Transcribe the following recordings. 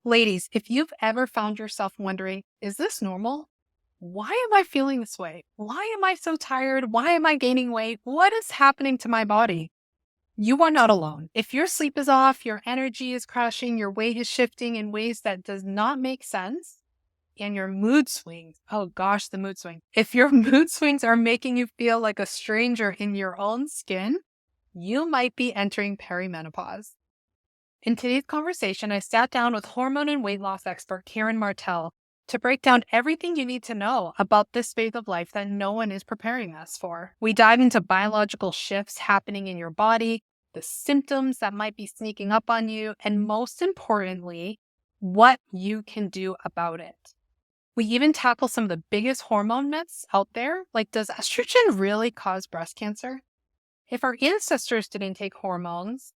Ladies, if you've ever found yourself wondering, is this normal? Why am I feeling this way? Why am I so tired? Why am I gaining weight? What is happening to my body? You are not alone. If your sleep is off, your energy is crashing, your weight is shifting in ways that does not make sense, and your mood swings, oh gosh, the mood swing. If your mood swings are making you feel like a stranger in your own skin, you might be entering perimenopause. In today's conversation, I sat down with hormone and weight loss expert Karen Martel to break down everything you need to know about this phase of life that no one is preparing us for. We dive into biological shifts happening in your body, the symptoms that might be sneaking up on you, and most importantly, what you can do about it. We even tackle some of the biggest hormone myths out there, like does estrogen really cause breast cancer? If our ancestors didn't take hormones,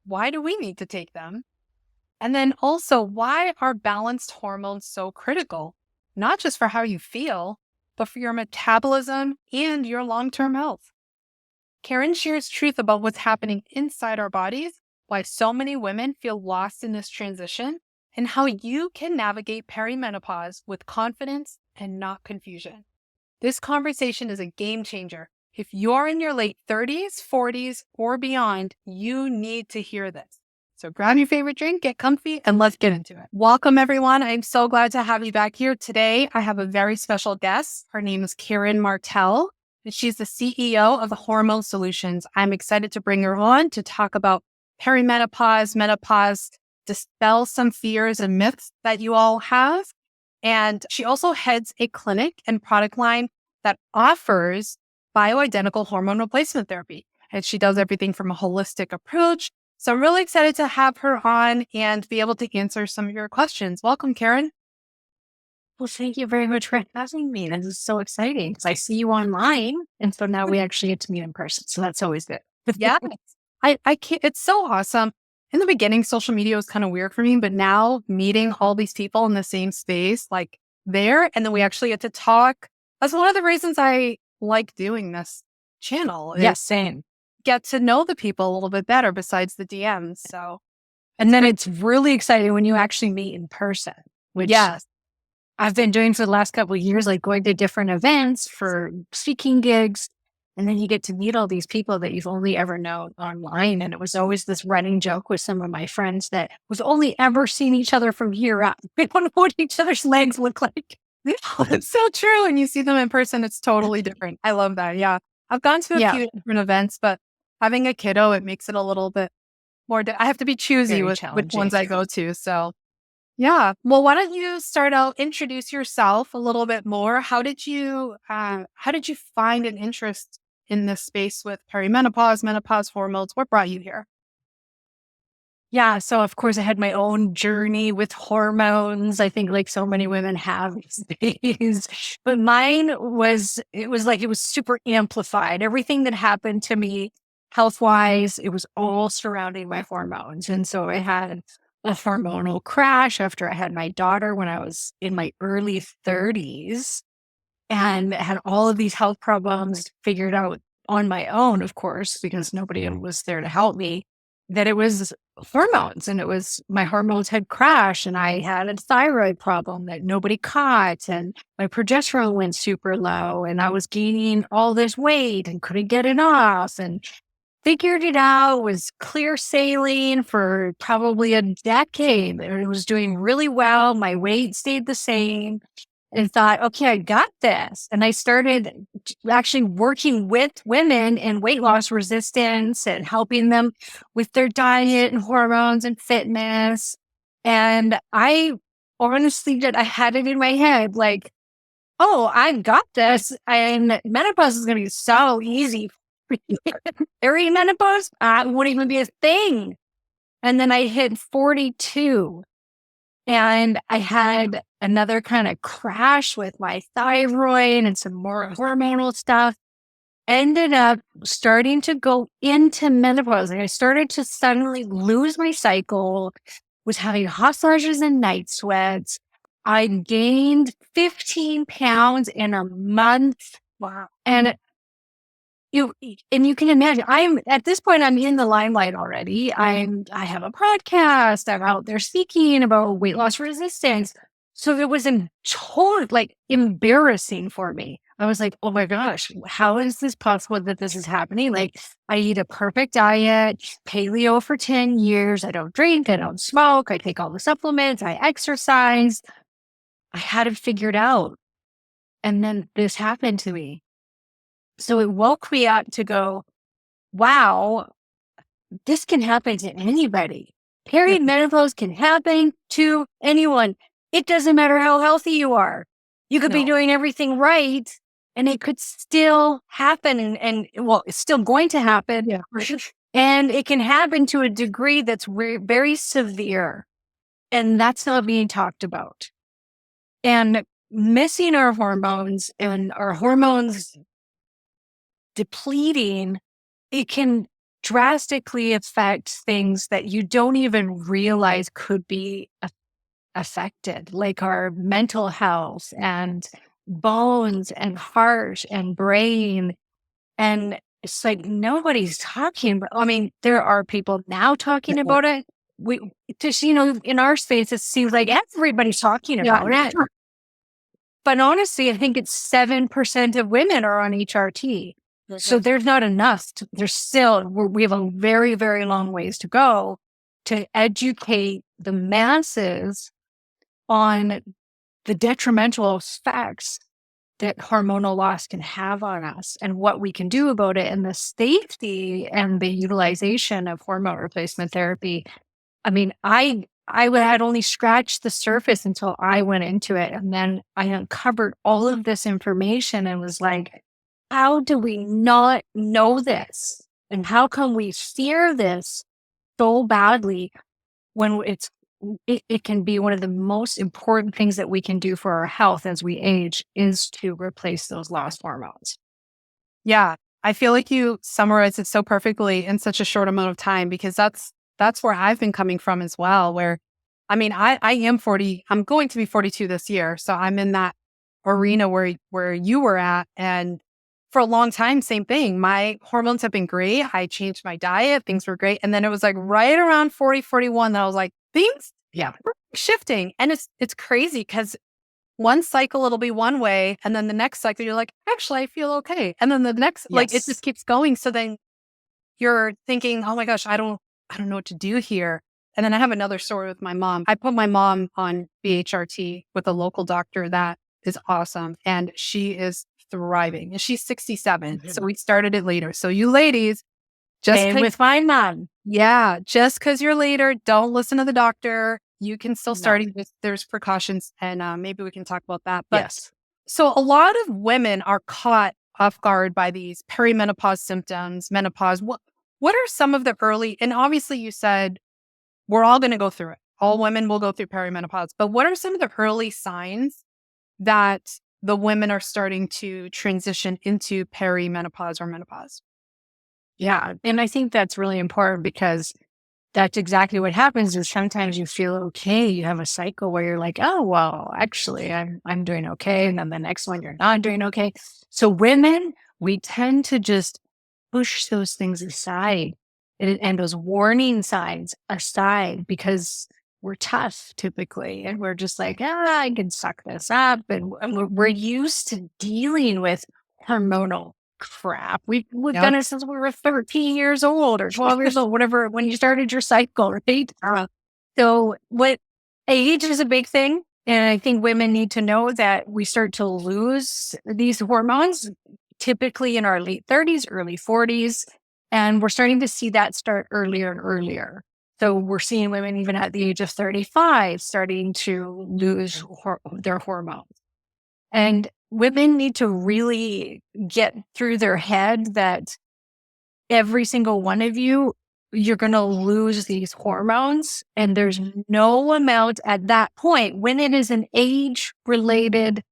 why do we need to take them? And then also, why are balanced hormones so critical? Not just for how you feel, but for your metabolism and your long-term health. Karen shares truth about what's happening inside our bodies, why so many women feel lost in this transition, and how you can navigate perimenopause with confidence and not confusion. This conversation is a game changer. If you're in your late 30s, 40s, or beyond, you need to hear this. So grab your favorite drink, get comfy, and let's get into it. Welcome, everyone. I'm so glad to have you back here. Today, I have a very special guest. Her name is Karen Martel, and she's the CEO of Hormone Solutions. I'm excited to bring her on to talk about perimenopause, menopause, dispel some fears and myths that you all have. And she also heads a clinic and product line that offers bioidentical hormone replacement therapy. And she does everything from a holistic approach. So I'm really excited to have her on and be able to answer some of your questions. Welcome, Karen. Well, thank you very much for having me. This is so exciting because I see you online. And so now we actually get to meet in person. So that's always good. Yeah, I can't, it's so awesome. In the beginning, social media was kind of weird for me, but now meeting all these people in the same space, like there, and then we actually get to talk. That's one of the reasons I like doing this channel is Yes, same. get to know the people a little bit better besides the DMs. So, And then it's really exciting when you actually meet in person, which yes, I've been doing for the last couple of years, like going to different events for speaking gigs. And then you get to meet all these people that you've only ever known online. And it was always this running joke with some of my friends that we've only ever seen each other from here up. We don't know what each other's legs look like. it's so true. And you see them in person, it's totally different. I love that. Yeah. I've gone to a Yeah, few different events, but having a kiddo, it makes it a little bit more, I have to be choosy very with which ones challenging. I go to. So, yeah. Well, why don't you start out, introduce yourself a little bit more? How did you find an interest in this space with perimenopause, menopause hormones? What brought you here? Yeah. So, of course, I had my own journey with hormones. I think like so many women have these days. But it was super amplified. Everything that happened to me health wise, it was all surrounding my hormones. And so I had a hormonal crash after I had my daughter when I was in my early 30s and had all of these health problems figured out on my own, of course, because nobody was there to help me, that it was hormones and it was my hormones had crashed and I had a thyroid problem that nobody caught and my progesterone went super low and I was gaining all this weight and couldn't get it off and figured it out, was clear sailing for probably a decade. It was doing really well. My weight stayed the same and thought, okay, I got this. And I started actually working with women in weight loss resistance and helping them with their diet and hormones and fitness. And I honestly did, I had it in my head like, oh, I got this. And menopause is going to be so easy. Perimenopause won't even be a thing. And then I hit 42 and I had another kind of crash with my thyroid and some more hormonal stuff. Ended up starting to go into menopause. And I started to suddenly lose my cycle, was having hot flashes and night sweats. I gained 15 pounds in a month. Wow. And and you can imagine, I'm at this point, I'm in the limelight already. I have a podcast. I'm out there speaking about weight loss resistance. So it was totally like embarrassing for me. I was like, oh my gosh, how is this possible that this is happening? Like, I eat a perfect diet, paleo for 10 years. I don't drink, I don't smoke, I take all the supplements, I exercise. I had it figured out. And then this happened to me. So it woke me up to go, wow, this can happen to anybody. Perimenopause can happen to anyone. It doesn't matter how healthy you are. You could be doing everything right and it could still happen. And well, it's still going to happen. Yeah. And it can happen to a degree that's very severe. And that's not being talked about. And missing our hormones and our hormones depleting, it can drastically affect things that you don't even realize could be affected, like our mental health and bones and heart and brain. And it's like nobody's talking about, I mean, there are people now talking about it. We just, in our space, it seems like everybody's talking about it. But honestly, I think it's 7% of women are on HRT. So there's not enough. We have a very, very long ways to go to educate the masses on the detrimental effects that hormonal loss can have on us and what we can do about it, and the safety and the utilization of hormone replacement therapy. I mean, I had only scratched the surface until I went into it. And then I uncovered all of this information and was like, how do we not know this? And how can we fear this so badly when it can be one of the most important things that we can do for our health as we age is to replace those lost hormones. Yeah. I feel like you summarized it so perfectly in such a short amount of time, because that's where I've been coming from as well, where, I mean, I am 40, I'm going to be 42 this year. So I'm in that arena where you were at. And for a long time, same thing. My hormones have been great. I changed my diet. Things were great. And then it was like right around 40, 41 that I was like, things were shifting. And it's crazy because one cycle, it'll be one way. And then the next cycle, you're like, actually, I feel okay. And then the next, like, it just keeps going. So then you're thinking, oh my gosh, I don't know what to do here. And then I have another story with my mom. I put my mom on BHRT with a local doctor that is awesome. And she is thriving. And she's 67. So we started it later. So you ladies, just with my mom. Yeah. Just because you're later, don't listen to the doctor. You can still start. There's precautions. And maybe we can talk about that. But so a lot of women are caught off guard by these perimenopause symptoms, menopause. What are some of the early, and obviously you said we're all going to go through it. All women will go through perimenopause. But what are some of the early signs that the women are starting to transition into perimenopause or menopause? Yeah. And I think that's really important because that's exactly what happens is sometimes you feel okay. You have a cycle where you're like, oh, well, actually, I'm doing okay. And then the next one, you're not doing okay. So women, we tend to just push those things aside and those warning signs aside because we're tough typically. And we're just like, I can suck this up. And we're used to dealing with hormonal crap. We've done it since we were 13 years old or 12 years old, whatever, when you started your cycle, right? So what age is a big thing. And I think women need to know that we start to lose these hormones typically in our late 30s, early 40s. And we're starting to see that start earlier and earlier. So we're seeing women even at the age of 35 starting to lose their hormones. And women need to really get through their head that every single one of you, you're going to lose these hormones. And there's no amount at that point when it is an age-related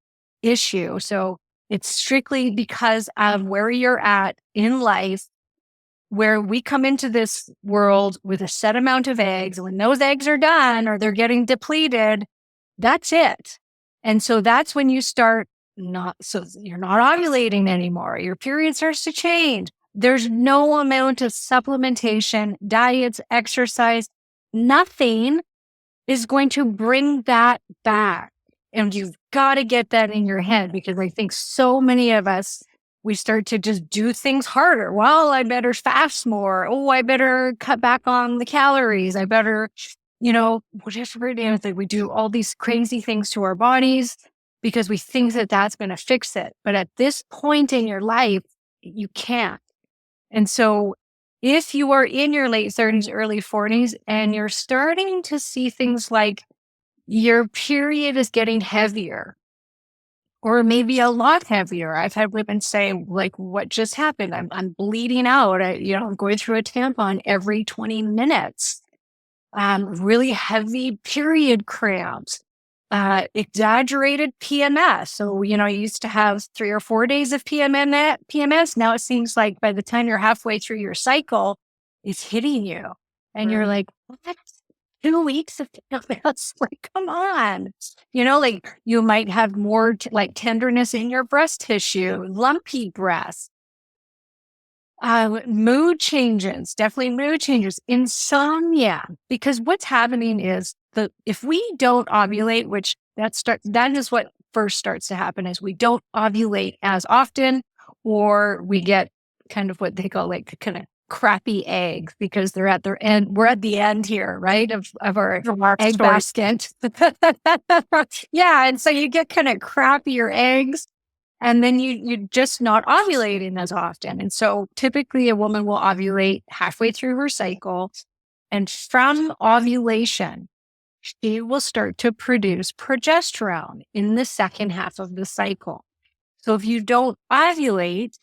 issue. So it's strictly because of where you're at in life, where we come into this world with a set amount of eggs. When those eggs are done or they're getting depleted, that's it. And so that's when you start you're not ovulating anymore. Your period starts to change. There's no amount of supplementation, diets, exercise, nothing is going to bring that back. And you've got to get that in your head, because I think so many of us, we start to just do things harder. Well, I better fast more. Oh, I better cut back on the calories. I better, whatever it is, that we do all these crazy things to our bodies because we think that that's going to fix it. But at this point in your life, you can't. And so if you are in your late 30s, early 40s, and you're starting to see things like your period is getting heavier, or maybe a lot heavier. I've had women say, like, what just happened? I'm bleeding out. I'm going through a tampon every 20 minutes. Really heavy period cramps, exaggerated PMS. So, you used to have 3 or 4 days of PMS. Now it seems like by the time you're halfway through your cycle, it's hitting you. And you're like, what? 2 weeks of PMS? Like, come on. Like you might have more tenderness in your breast tissue, lumpy breasts. Mood changes, definitely mood changes, insomnia, because what's happening is if we don't ovulate, which that is what first starts to happen, is we don't ovulate as often, or we get kind of what they call kind of crappy eggs, because they're at their end. We're at the end here, right? Of our egg basket. Yeah. And so you get kind of crappier eggs. And then you're just not ovulating as often. And so typically a woman will ovulate halfway through her cycle. And from ovulation, she will start to produce progesterone in the second half of the cycle. So if you don't ovulate,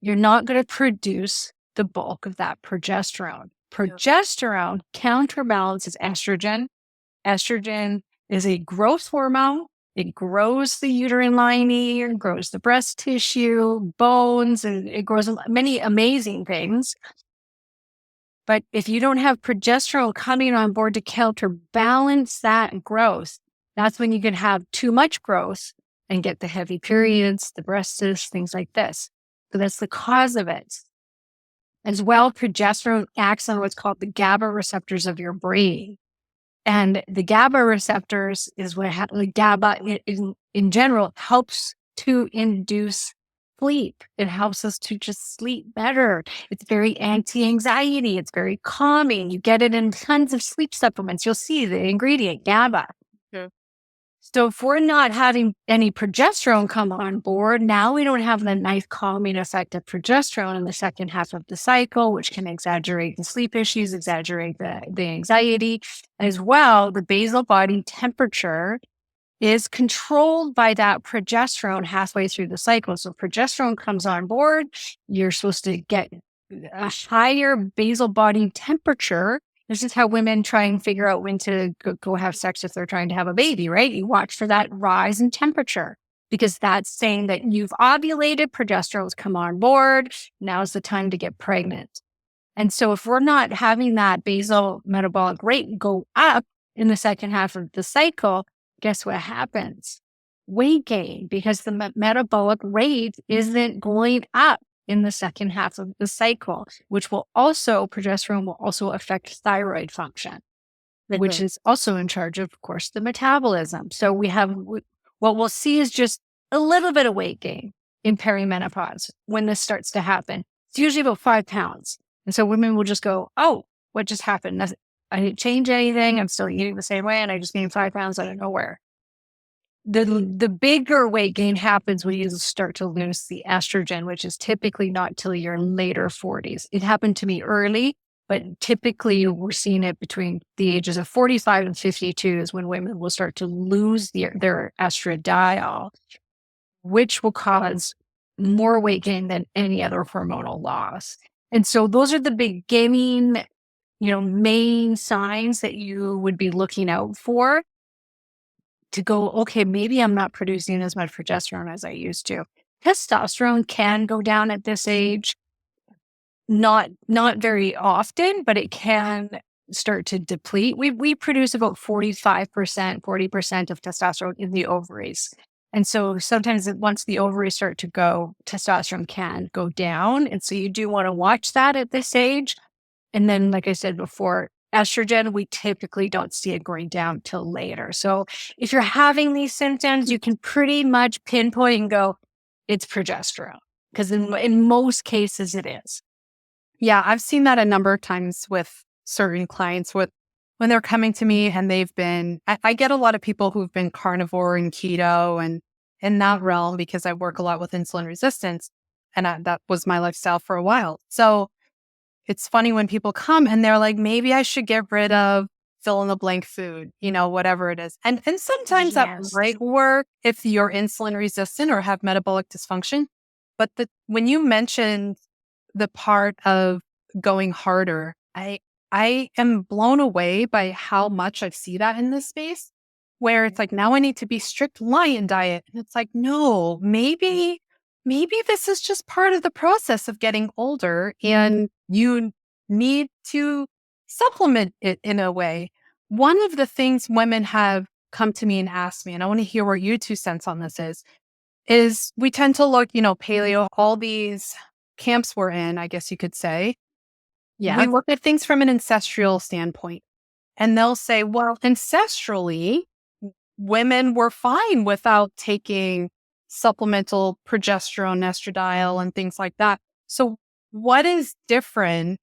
you're not going to produce the bulk of that progesterone. Progesterone counterbalances estrogen. Estrogen is a growth hormone. It grows the uterine lining, grows the breast tissue, bones, and it grows many amazing things. But if you don't have progesterone coming on board to counterbalance that growth, that's when you can have too much growth and get the heavy periods, the breast cysts, things like this. So that's the cause of it. As well, progesterone acts on what's called the GABA receptors of your brain. And the GABA receptors is what GABA in general helps to induce sleep. It helps us to just sleep better. It's very anti-anxiety. It's very calming. You get it in tons of sleep supplements. You'll see the ingredient GABA. Okay. So if we're not having any progesterone come on board, now we don't have the nice calming effect of progesterone in the second half of the cycle, which can exaggerate the sleep issues, exaggerate the anxiety. As well, the basal body temperature is controlled by that progesterone halfway through the cycle. So progesterone comes on board, you're supposed to get a higher basal body temperature. This is how women try and figure out when to go have sex if they're trying to have a baby, right? You watch for that rise in temperature, because that's saying that you've ovulated, progesterone's come on board, now's the time to get pregnant. And so if we're not having that basal metabolic rate go up in the second half of the cycle, guess what happens? Weight gain, because the metabolic rate isn't going up in the second half of the cycle, which progesterone will also affect thyroid function, which is also in charge of course, the metabolism. So what we'll see is just a little bit of weight gain in perimenopause when this starts to happen. It's usually about 5 pounds. And so women will just go, oh, what just happened? I didn't change anything. I'm still eating the same way. And I just gained 5 pounds out of nowhere. The bigger weight gain happens when you start to lose the estrogen, which is typically not till your later 40s. It happened to me early, but typically we're seeing it between the ages of 45 and 52 is when women will start to lose their estradiol, which will cause more weight gain than any other hormonal loss. And so those are the beginning, main signs that you would be looking out for to go, okay, maybe I'm not producing as much progesterone as I used to. Testosterone can go down at this age, not very often, but it can start to deplete. We produce about 45%, 40% of testosterone in the ovaries. And so sometimes once the ovaries start to go, testosterone can go down. And so you do want to watch that at this age. And then, like I said before, estrogen, we typically don't see it going down till later. So if you're having these symptoms, you can pretty much pinpoint and go, it's progesterone. Because in most cases, it is. Yeah, I've seen that a number of times with certain clients when they're coming to me and they've been, I get a lot of people who've been carnivore and keto and in that realm because I work a lot with insulin resistance and that was my lifestyle for a while. So it's funny when people come and they're like, maybe I should get rid of fill in the blank food, whatever it is. And sometimes that Yes. might work if you're insulin resistant or have metabolic dysfunction. But when you mentioned the part of going harder, I am blown away by how much I see that in this space where it's like, now I need to be strict lion diet. And it's like, no, maybe this is just part of the process of getting older and you need to supplement it in a way. One of the things women have come to me and asked me, and I want to hear what your 2 cents on this is we tend to look, paleo, all these camps we're in, I guess you could say. Yeah. We look at things from an ancestral standpoint and they'll say, well, ancestrally, women were fine without taking supplemental progesterone, estradiol, and things like that. So what is different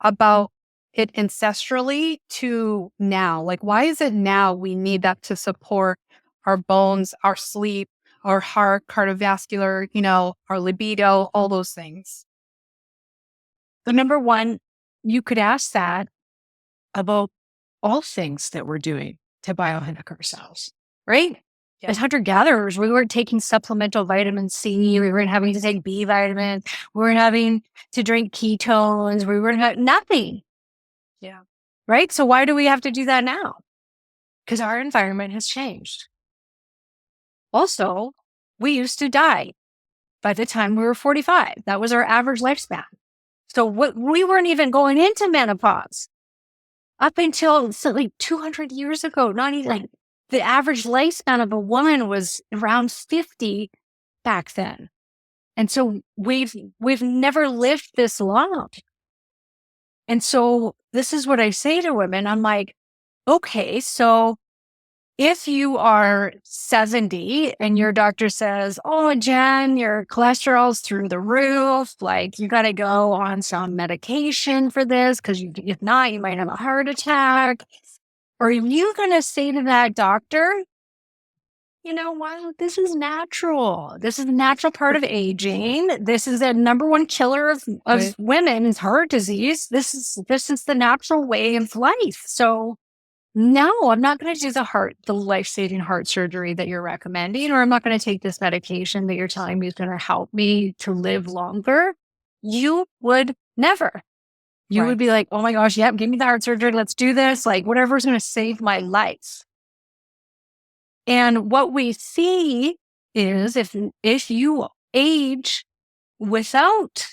about it ancestrally to now? Like, why is it now we need that to support our bones, our sleep, our heart, cardiovascular, our libido, all those things? So number one, you could ask that about all things that we're doing to biohack ourselves, right? Yeah. As hunter-gatherers, we weren't taking supplemental vitamin C. We weren't having to take B vitamins. We weren't having to drink ketones. We weren't having nothing. Yeah. Right? So why do we have to do that now? Because our environment has changed. Also, we used to die by the time we were 45. That was our average lifespan. So we weren't even going into menopause up until like 200 years ago. Not even like the average lifespan of a woman was around 50 back then. And so we've never lived this long. And so this is what I say to women. I'm like, okay, so if you are 70 and your doctor says, oh, Jen, your cholesterol's through the roof, like you got to go on some medication for this because if not, you might have a heart attack. Or are you going to say to that doctor, you know what, this is natural. This is a natural part of aging. This is the number one killer of Right. women is heart disease. This is the natural way of life. So no, I'm not going to do the life-saving heart surgery that you're recommending, or I'm not going to take this medication that you're telling me is going to help me to live longer. You would never. You would be like, oh my gosh, yep, give me the heart surgery. Let's do this. Like whatever's going to save my life. And what we see is if you age without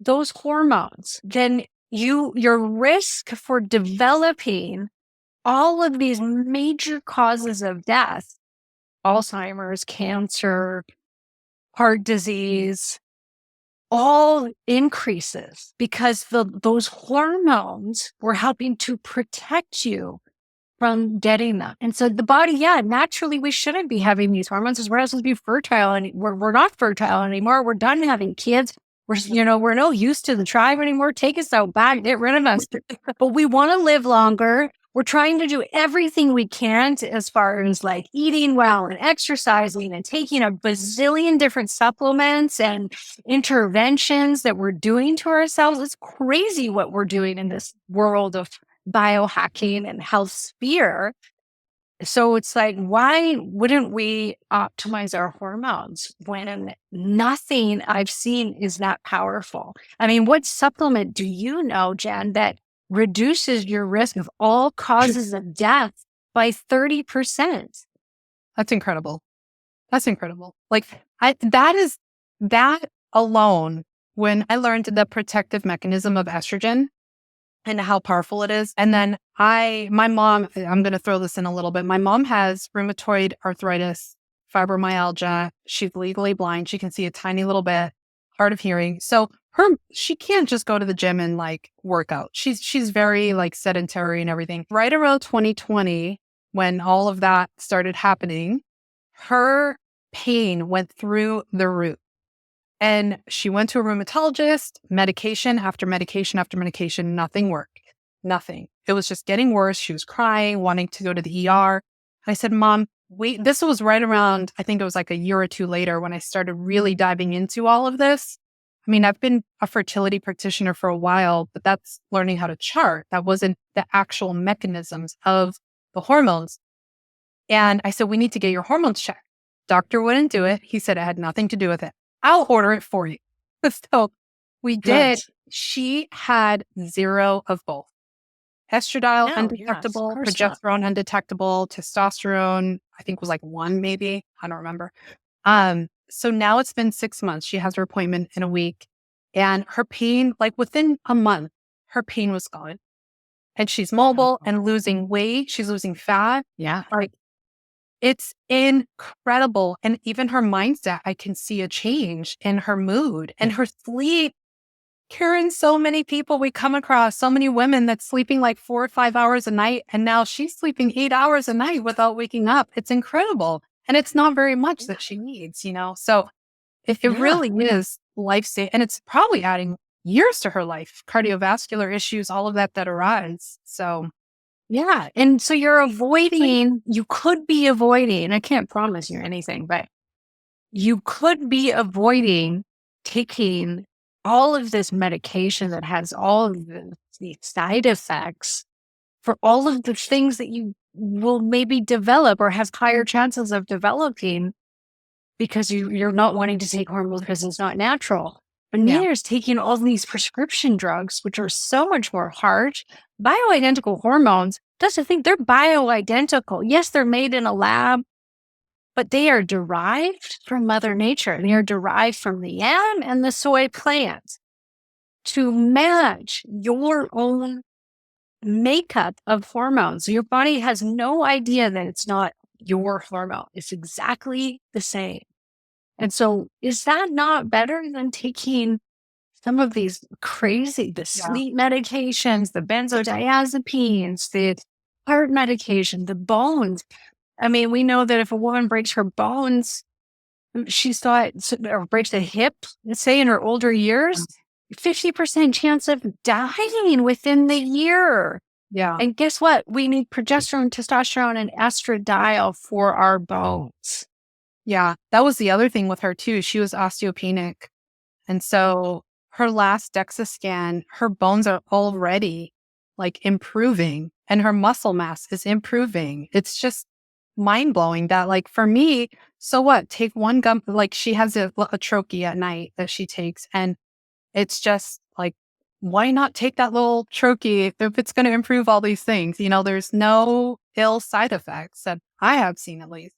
those hormones, then your risk for developing all of these major causes of death, Alzheimer's, cancer, heart disease, all increases because those hormones were helping to protect you from getting them. And so the body, naturally we shouldn't be having these hormones because we're not supposed to be fertile and we're not fertile anymore. We're done having kids. We're no use to the tribe anymore. Take us out back, get rid of us. But we want to live longer. We're trying to do everything we can as far as like eating well and exercising and taking a bazillion different supplements and interventions that we're doing to ourselves. It's crazy what we're doing in this world of biohacking and health sphere. So it's like, why wouldn't we optimize our hormones when nothing I've seen is that powerful? I mean, what supplement do you know, Jen, that reduces your risk of all causes of death by 30%? That's incredible. That's incredible. Like that alone, when I learned the protective mechanism of estrogen and how powerful it is. And then my mom, I'm going to throw this in a little bit. My mom has rheumatoid arthritis fibromyalgia. She's legally blind. She can see a tiny little bit, hard of hearing. So she can't just go to the gym and like work out. She's very like sedentary and everything. Right around 2020, when all of that started happening, her pain went through the roof. And she went to a rheumatologist, medication after medication after medication, nothing worked. Nothing. It was just getting worse. She was crying, wanting to go to the ER. I said, Mom, wait, this was right around, I think it was like a year or two later when I started really diving into all of this. I mean, I've been a fertility practitioner for a while, but that's learning how to chart. That wasn't the actual mechanisms of the hormones. And I said, we need to get your hormones checked. Doctor wouldn't do it. He said it had nothing to do with it. I'll order it for you. So we did. Yes. She had zero of both. Estradiol No, undetectable, yes, of course not. progesterone undetectable, testosterone, I think was like 1 maybe. I don't remember. So now it's been 6 months. She has her appointment in a week. And her pain, like within a month, her pain was gone. And she's mobile and losing weight. She's losing fat. Yeah. Like it's incredible. And even her mindset, I can see a change in her mood and her sleep. Karen, so many people we come across, so many women that's sleeping like 4 or 5 hours a night. And now she's sleeping 8 hours a night without waking up. It's incredible. And it's not very much that she needs, you know? So it really is life-saving. And it's probably adding years to her life, cardiovascular issues, all of that arise. So Yeah. And so you could be avoiding, I can't promise you anything, but you could be avoiding taking all of this medication that has all of the side effects for all of the things that you will maybe develop or have higher chances of developing because you're not wanting to take hormones because it's not natural. But neither is taking all these prescription drugs, which are so much more harsh. Bioidentical hormones, that's the thing, they're bioidentical. Yes, they're made in a lab, but they are derived from Mother Nature. They are derived from the yam and the soy plant to match your own makeup of hormones. Your body has no idea that it's not your hormone. It's exactly the same. And so is that not better than taking some of these the sleep medications, the benzodiazepines, the heart medication, the bones? I mean, we know that if a woman breaks her bones, or breaks a hip, let's say in her older years, 50% chance of dying within the year. yeah. And guess what? We need progesterone, testosterone, and estradiol for our bones. Yeah. That was the other thing with her too. She was osteopenic. And so her last DEXA scan, her bones are already like improving and her muscle mass is improving. It's just mind blowing that like for me, so what? Take one gum, like she has a troche at night that she takes. And it's just like, why not take that little troche if it's going to improve all these things? You know, there's no ill side effects that I have seen at least.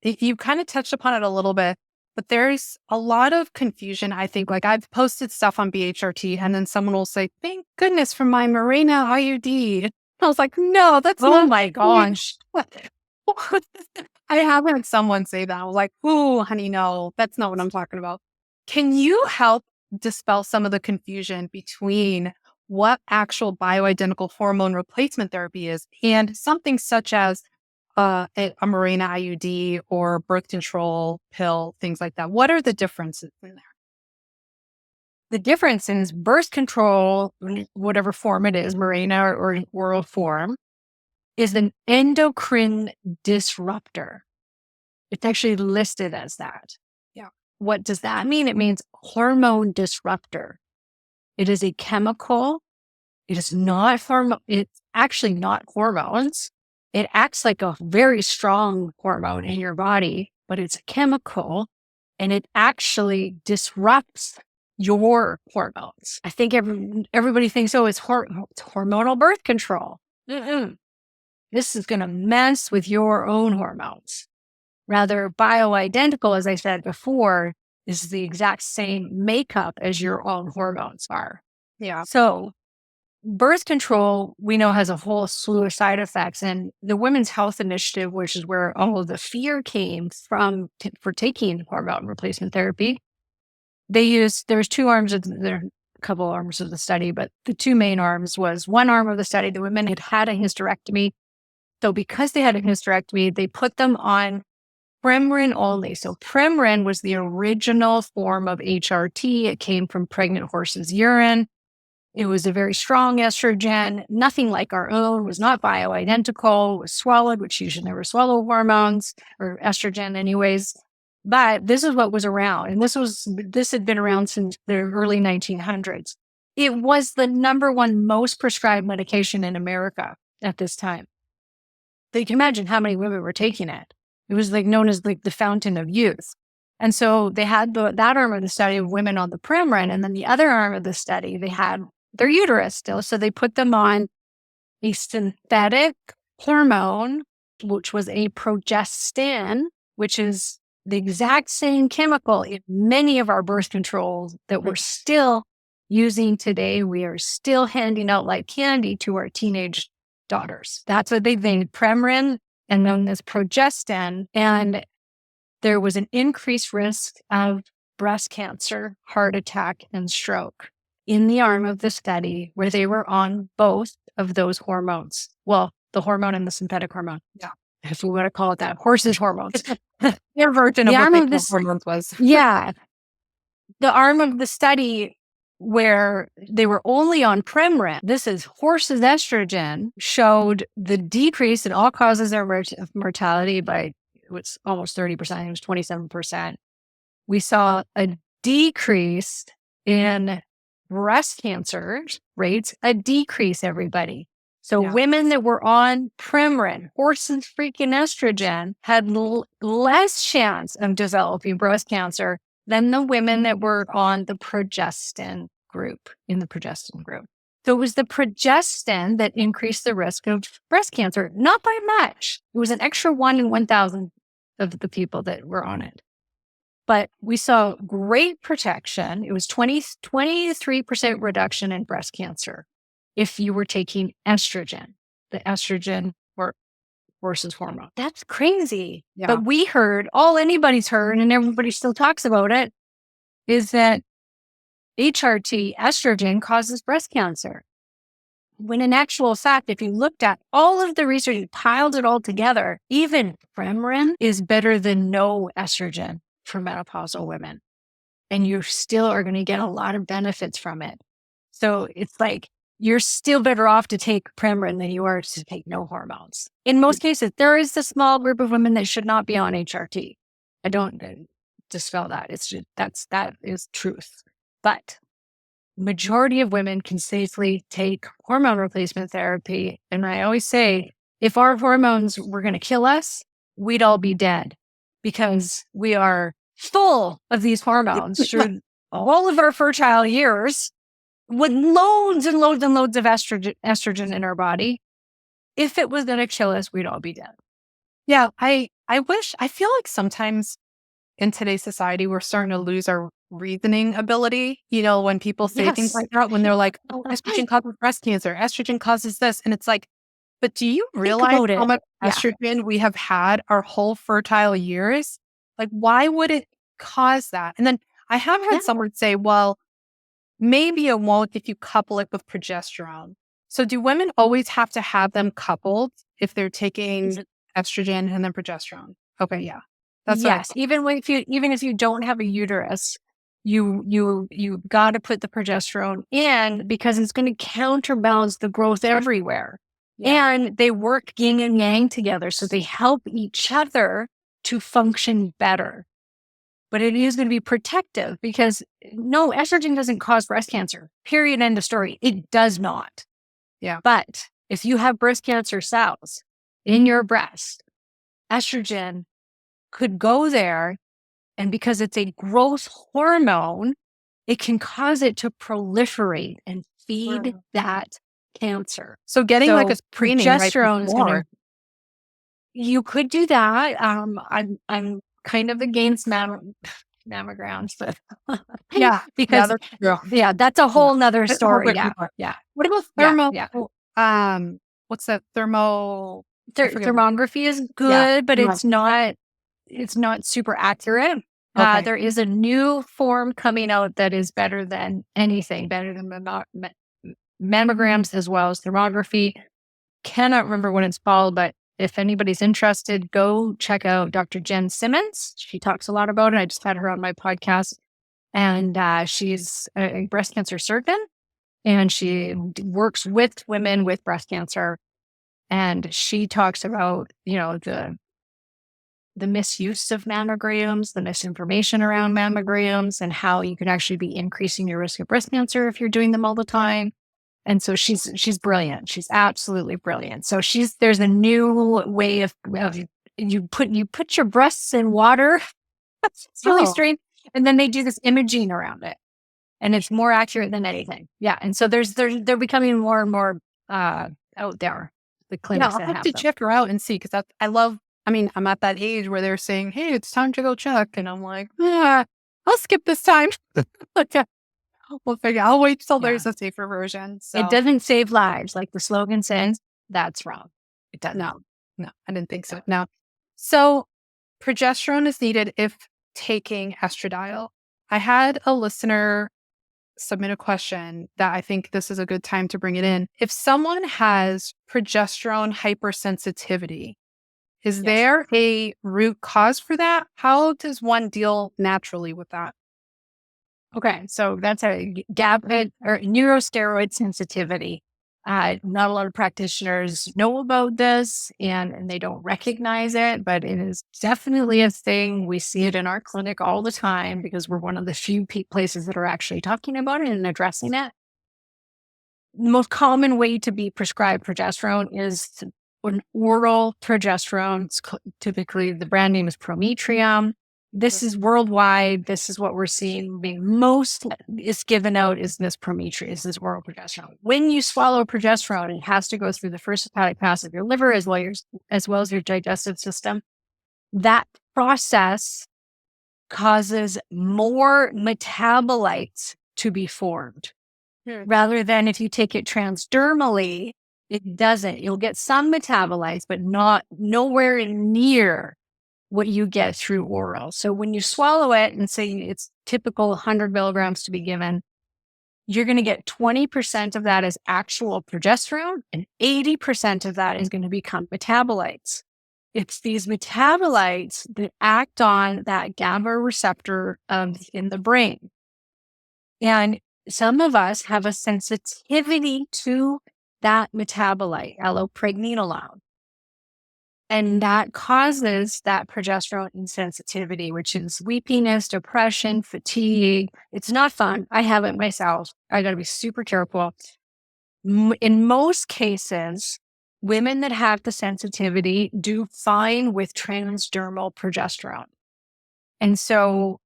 You kind of touched upon it a little bit, but there's a lot of confusion. I think like I've posted stuff on BHRT and then someone will say, thank goodness for my Mirena IUD. I was like, no, that's Oh not my gosh. I have had someone say that. I was like, ooh, honey, no, that's not what I'm talking about. Can you help dispel some of the confusion between what actual bioidentical hormone replacement therapy is and something such as a Mirena IUD or birth control pill, things like that? What are the differences in there? The difference is birth control, whatever form it is, Mirena or an oral form, is an endocrine disruptor. It's actually listed as that. Yeah. What does that mean? It means hormone disruptor. It is a chemical. It is not it's actually not hormones. It acts like a very strong hormone in your body, but it's a chemical and it actually disrupts your hormones. I think everybody thinks, oh, it's hormonal birth control. Mm-mm. This is going to mess with your own hormones. Rather, bioidentical, as I said before, is the exact same makeup as your own hormones are. Yeah. So birth control, we know, has a whole slew of side effects. And the Women's Health Initiative, which is where all of the fear came from for taking hormone replacement therapy, there's two arms there are a couple arms of the study, but the two main arms was one arm of the study, the women had a hysterectomy. So because they had a hysterectomy, they put them on Premarin only. So Premarin was the original form of HRT. It came from pregnant horses' urine. It was a very strong estrogen, nothing like our own, was not bioidentical, was swallowed, which you should never swallow hormones or estrogen anyways. But this is what was around. And this had been around since the early 1900s. It was the number one most prescribed medication in America at this time. So you can imagine how many women were taking it. It was like known as like the fountain of youth. And so they had that arm of the study of women on the Premarin, and then the other arm of the study, they had their uterus still. So they put them on a synthetic hormone, which was a progestin, which is the exact same chemical in many of our birth controls that we're still using today. We are still handing out like candy to our teenage daughters. That's what they named Premarin, and then this progestin. And there was an increased risk of breast cancer, heart attack, and stroke in the arm of the study where they were on both of those hormones. Well, the hormone and the synthetic hormone. Yeah. If we want to call it that, horses' hormones. Their version of what they thought hormones was. Yeah. The arm of the study where they were only on Premarin, this is horses' estrogen, showed the decrease in all causes of mortality by, it was almost 30%, it was 27%. We saw a decrease in breast cancer rates, a decrease, everybody. So women that were on Premarin, horses freaking estrogen, had less chance of developing breast cancer than the women that were on the progestin group, in the progestin group. So it was the progestin that increased the risk of breast cancer, not by much. It was an extra 1 in 1,000 of the people that were on it. But we saw great protection. It was 23% reduction in breast cancer if you were taking estrogen, the estrogen or horse's hormone. That's crazy. Yeah. But we heard, all anybody's heard, and everybody still talks about it, is that HRT, estrogen, causes breast cancer. When in actual fact, if you looked at all of the research, you piled it all together, even Premarin is better than no estrogen for menopausal women. And you still are going to get a lot of benefits from it. So it's like, you're still better off to take Premarin than you are to take no hormones. In most cases, there is a small group of women that should not be on HRT. I don't dispel that. It's just, that is truth. But majority of women can safely take hormone replacement therapy. And I always say, if our hormones were going to kill us, we'd all be dead, because we are full of these hormones through all of our fertile years, with loads and loads and loads of estrogen in our body. If it was going to kill us, we'd all be dead. Yeah, I feel like sometimes in today's society, we're starting to lose our reasoning ability. You know, when people say things like that, when they're like, oh, estrogen causes breast cancer, estrogen causes this. And it's like, but do you realize how much estrogen we have had our whole fertile years? Like, why would it cause that? And then I have heard someone say, well, maybe it won't if you couple it with progesterone. So do women always have to have them coupled if they're taking estrogen and then progesterone? Okay, yeah. That's yes. Even if you don't have a uterus, you got to put the progesterone in, because it's going to counterbalance the growth everywhere. Yeah. And they work yin and yang together, so they help each other to function better. But it is going to be protective, because no, estrogen doesn't cause breast cancer. Period. End of story. It does not. Yeah. But if you have breast cancer cells in your breast, estrogen could go there, and because it's a growth hormone, it can cause it to proliferate and feed that cancer. So getting like a screening progesterone is more. You could do that. I'm kind of against mammograms, but Yeah. because That's true. that's a Yeah. whole nother It's a whole story. bit Yeah. more. Yeah. What about Yeah. Yeah. what's that? I forget. Thermography is Yeah. good, but No. it's not super accurate. Okay. There is a new form coming out that is better than anything, better than mammograms as well as thermography. Cannot remember what it's called, but if anybody's interested, go check out Dr. Jen Simmons. She talks a lot about it. I just had her on my podcast, and she's a breast cancer surgeon, and she works with women with breast cancer. And she talks about, the misuse of mammograms, the misinformation around mammograms, and how you can actually be increasing your risk of breast cancer if you're doing them all the time. And so she's brilliant. She's absolutely brilliant. So there's a new way of you put your breasts in water. It's really strange. And then they do this imaging around it, and it's more accurate than anything. Yeah. And so they're becoming more and more out there. The clinics I'll that have have to them. check her out and see, because I'm at that age where they're saying, hey, it's time to go check. And I'm like, I'll skip this time. Okay. We'll figure. I'll wait till there's a safer version. So It doesn't save lives, like the slogan says. That's wrong. It doesn't. no, I didn't think so. No. So progesterone is needed if taking estradiol. I had a listener submit a question that I think this is a good time to bring it in. If someone has progesterone hypersensitivity, is there a root cause for that? How does one deal naturally with that? Okay, so that's a GABA or neurosteroid sensitivity. Not a lot of practitioners know about this, and they don't recognize it, but it is definitely a thing. We see it in our clinic all the time because we're one of the few places that are actually talking about it and addressing it. The most common way to be prescribed progesterone is an oral progesterone. Typically, the brand name is Prometrium. This is worldwide. This is what we're seeing being most is given out is this Prometrium, is this oral progesterone. When you swallow progesterone, it has to go through the first hepatic pass of your liver as well as your digestive system. That process causes more metabolites to be formed. Rather than if you take it transdermally, it doesn't. You'll get some metabolites, but nowhere near what you get through oral. So when you swallow it and say it's typical 100 milligrams to be given, you're going to get 20% of that as actual progesterone, and 80% of that is going to become metabolites. It's these metabolites that act on that GABA receptor in the brain. And some of us have a sensitivity to that metabolite, allopregnenolone. And that causes that progesterone insensitivity, which is weepiness, depression, fatigue. It's not fun. I have it myself. I got to be super careful. In most cases, women that have the sensitivity do fine with transdermal progesterone. And so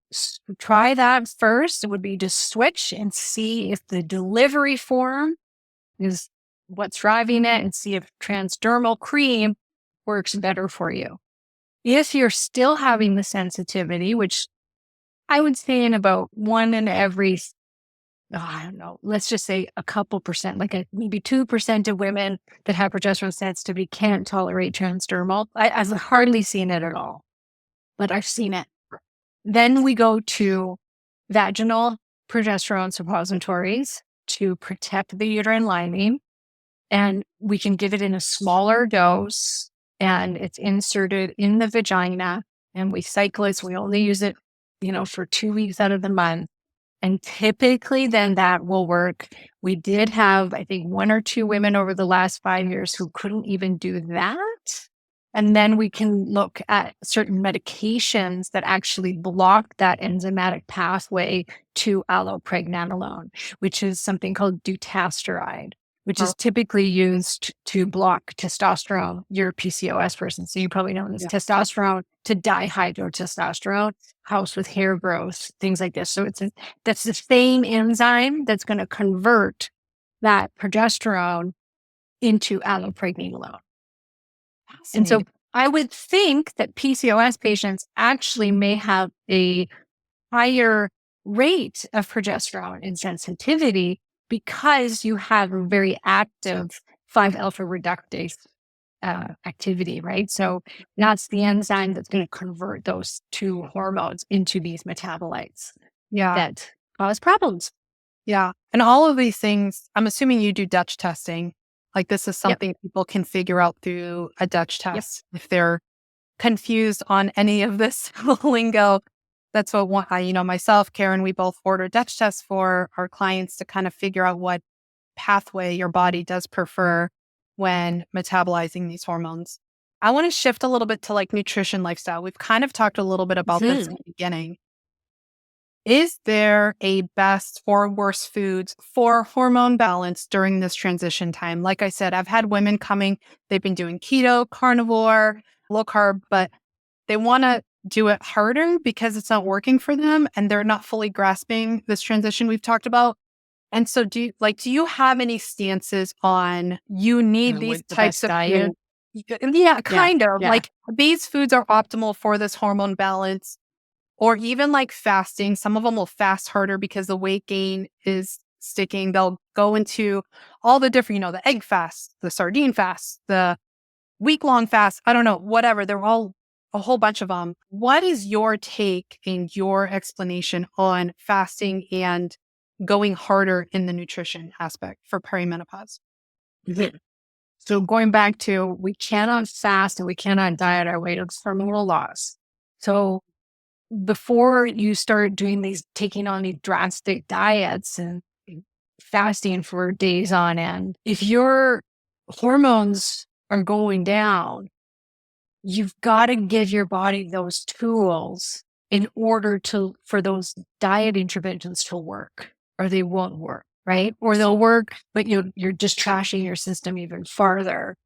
try that first. It would be to switch and see if the delivery form is what's driving it, and see if transdermal cream works better for you. If you're still having the sensitivity, which I would say in about one in every, I don't know, let's just say a couple percent, maybe 2% of women that have progesterone sensitivity can't tolerate transdermal. I've hardly seen it at all, but I've seen it. Then we go to vaginal progesterone suppositories to protect the uterine lining, and we can give it in a smaller dose, and it's inserted in the vagina, and we cycle it. So we only use it, for 2 weeks out of the month. And typically then that will work. We did have, I think, 1 or 2 women over the last 5 years who couldn't even do that. And then we can look at certain medications that actually block that enzymatic pathway to allopregnanolone, which is something called dutasteride, which is typically used to block testosterone. You're a PCOS person, so you probably know this. Testosterone to dihydrotestosterone, helps with hair growth, things like this. So that's the same enzyme that's going to convert that progesterone into allopregnanolone. And so I would think that PCOS patients actually may have a higher rate of progesterone and sensitivity because you have a very active 5-alpha reductase activity, right? So that's the enzyme that's going to convert those two hormones into these metabolites Yeah. that cause problems. Yeah. And all of these things, I'm assuming you do Dutch testing. Like this is something people can figure out through a Dutch test if they're confused on any of this lingo. That's what myself, Karen, we both order Dutch tests for our clients to kind of figure out what pathway your body does prefer when metabolizing these hormones. I want to shift a little bit to like nutrition lifestyle. We've kind of talked a little bit about this in the beginning. Is there a best or worst foods for hormone balance during this transition time? Like I said, I've had women coming, they've been doing keto, carnivore, low carb, but they want to do it harder because it's not working for them and they're not fully grasping this transition we've talked about. And so do you have any stances on you need these types of diet? food? Yeah, kind of. Yeah. Like these foods are optimal for this hormone balance. Or even like fasting. Some of them will fast harder because the weight gain is sticking. They'll go into all the different, the egg fast, the sardine fast, the week-long fast. I don't know, whatever. They're all a whole bunch of them. What is your take and your explanation on fasting and going harder in the nutrition aspect for perimenopause? So going back to, we cannot fast and we cannot diet our way to hormonal loss. So before you start taking on these drastic diets and fasting for days on end, if your hormones are going down, you've got to give your body those tools in order for those diet interventions to work, or they won't work, right? Or they'll work, but you're just trashing your system even farther.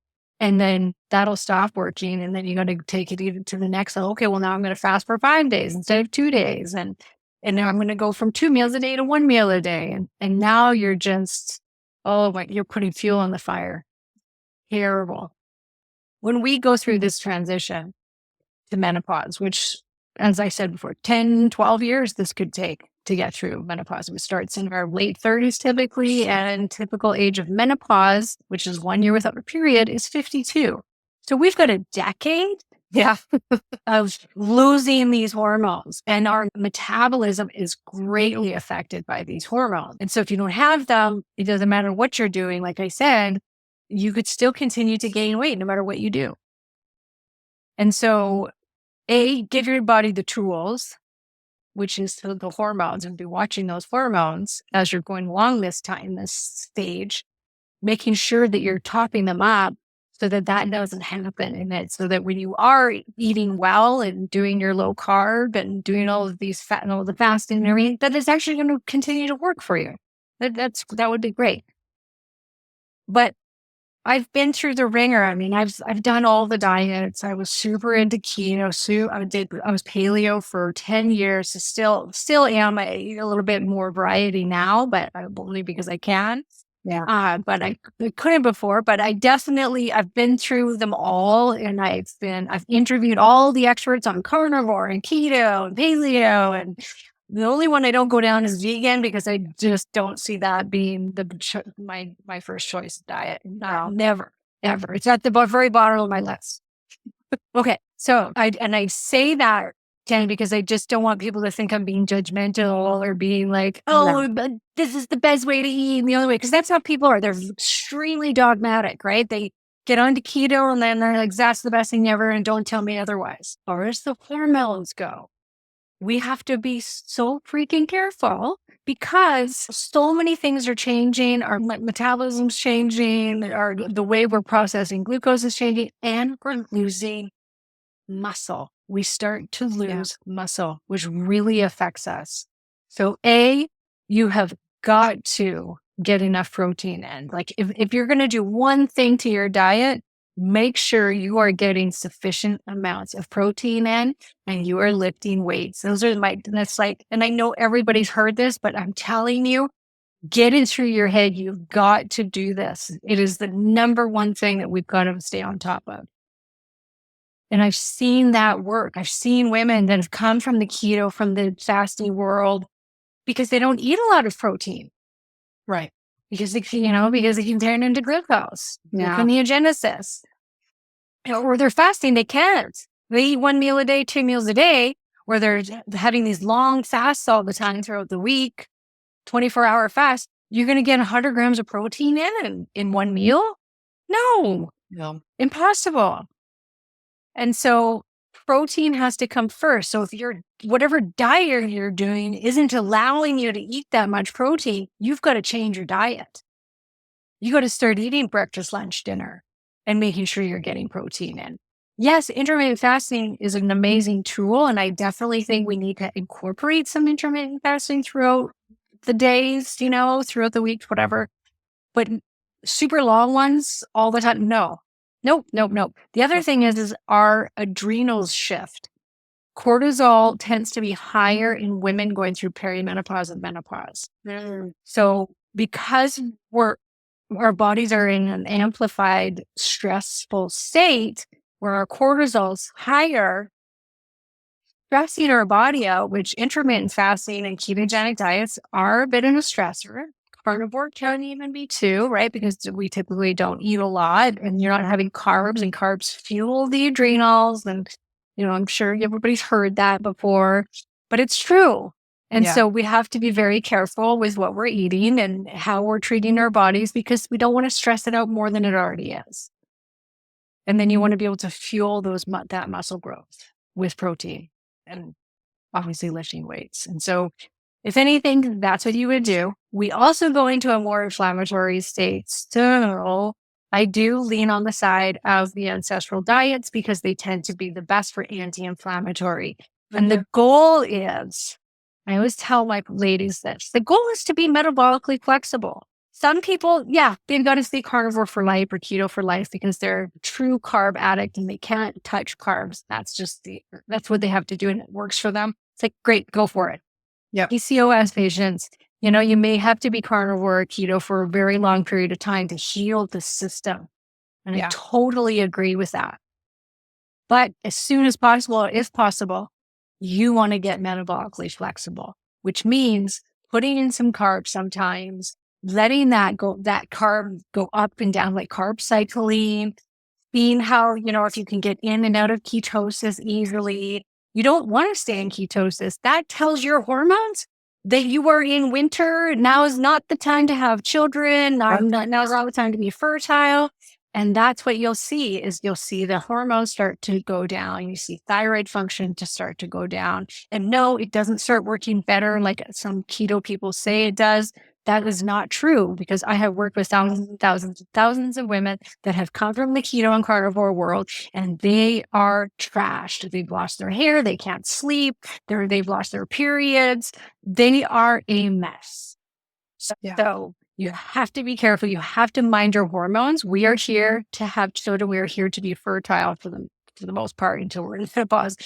And then that'll stop working. And then you got to take it even to the next level. Okay, well, now I'm going to fast for 5 days instead of 2 days. And now I'm going to go from 2 meals a day to 1 meal a day. And now you're just, you're putting fuel on the fire. Terrible. When we go through this transition to menopause, which, as I said before, 10, 12 years this could take to get through menopause. It starts in our late 30s typically, and typical age of menopause, which is 1 year without a period, is 52. So we've got a decade of losing these hormones, and our metabolism is greatly affected by these hormones. And so if you don't have them, it doesn't matter what you're doing. Like I said, you could still continue to gain weight no matter what you do. And so, give your body the tools, which is the hormones, and be watching those hormones as you're going along this stage, making sure that you're topping them up so that doesn't happen. And so that when you are eating well and doing your low carb and doing all of these all the fasting and everything, that is actually going to continue to work for you. That would be great. But I've been through the ringer. I mean, I've done all the diets. I was super into keto. So I was paleo for 10 years. So still am. I eat a little bit more variety now, but only because I can. Yeah. But I couldn't before. But I've been through them all, and I've interviewed all the experts on carnivore and keto and paleo, and the only one I don't go down is vegan, because I just don't see that being my first choice diet. No, never, ever. It's at the very bottom of my list. Okay, so I say that, Jen, because I just don't want people to think I'm being judgmental or being like, but this is the best way to eat and the only way, because that's how people are. They're extremely dogmatic, right? They get onto keto and then they're like, that's the best thing ever, and don't tell me otherwise. Or as the hormones go, we have to be so freaking careful, because so many things are changing. Our metabolism's changing, the way we're processing glucose is changing, and we're losing muscle. We start to lose muscle, which really affects us. So you have got to get enough protein in. Like if you're going to do one thing to your diet, make sure you are getting sufficient amounts of protein in and you are lifting weights. And I know everybody's heard this, but I'm telling you, get it through your head. You've got to do this. It is the number one thing that we've got to stay on top of. And I've seen that work. I've seen women that have come from the keto, from the fasting world, because they don't eat a lot of protein. Right. Because it can turn into glucose, Yeah. gluconeogenesis. Or they're fasting, they can't. They eat 1 meal a day, 2 meals a day, where they're having these long fasts all the time throughout the week, 24-hour fast. You're going to get 100 grams of protein in one meal? No, impossible. And so protein has to come first. So if whatever diet you're doing isn't allowing you to eat that much protein, you've got to change your diet. You got to start eating breakfast, lunch, dinner, and making sure you're getting protein in. Yes, intermittent fasting is an amazing tool. And I definitely think we need to incorporate some intermittent fasting throughout the days, throughout the week, whatever. But super long ones all the time, no. Nope. The other thing is our adrenals shift. Cortisol tends to be higher in women going through perimenopause and menopause. So because our bodies are in an amplified, stressful state where our cortisol's higher, stressing our body out, which intermittent fasting and ketogenic diets are a bit of a stressor. Carnivore can even be too, right? Because we typically don't eat a lot and you're not having carbs, and carbs fuel the adrenals. And, I'm sure everybody's heard that before, but it's true. And so we have to be very careful with what we're eating and how we're treating our bodies, because we don't want to stress it out more than it already is. And then you want to be able to fuel that muscle growth with protein and obviously lifting weights. And so if anything, that's what you would do. We also go into a more inflammatory state. So I do lean on the side of the ancestral diets because they tend to be the best for anti-inflammatory. And the goal is, I always tell my ladies this, the goal is to be metabolically flexible. Some people, they've got to stay carnivore for life or keto for life because they're a true carb addict and they can't touch carbs. That's what they have to do and it works for them. It's like, great, go for it. PCOS patients, you may have to be carnivore or keto for a very long period of time to heal the system. And I totally agree with that. But as soon as possible, if possible, you want to get metabolically flexible, which means putting in some carbs sometimes, letting that carb go up and down, like carb cycling, seeing how, if you can get in and out of ketosis easily. You don't want to stay in ketosis. That tells your hormones that you are in winter. Now is not the time to have children. Now is not the time to be fertile. And that's what you'll see the hormones start to go down. You see thyroid function to start to go down. And no, it doesn't start working better like some keto people say it does. That is not true, because I have worked with thousands and thousands and thousands of women that have come from the keto and carnivore world, and they are trashed. They've lost their hair. They can't sleep. They've lost their periods. They are a mess. So you have to be careful. You have to mind your hormones. We are here to have children. We are here to be fertile for the most part until we're in menopause.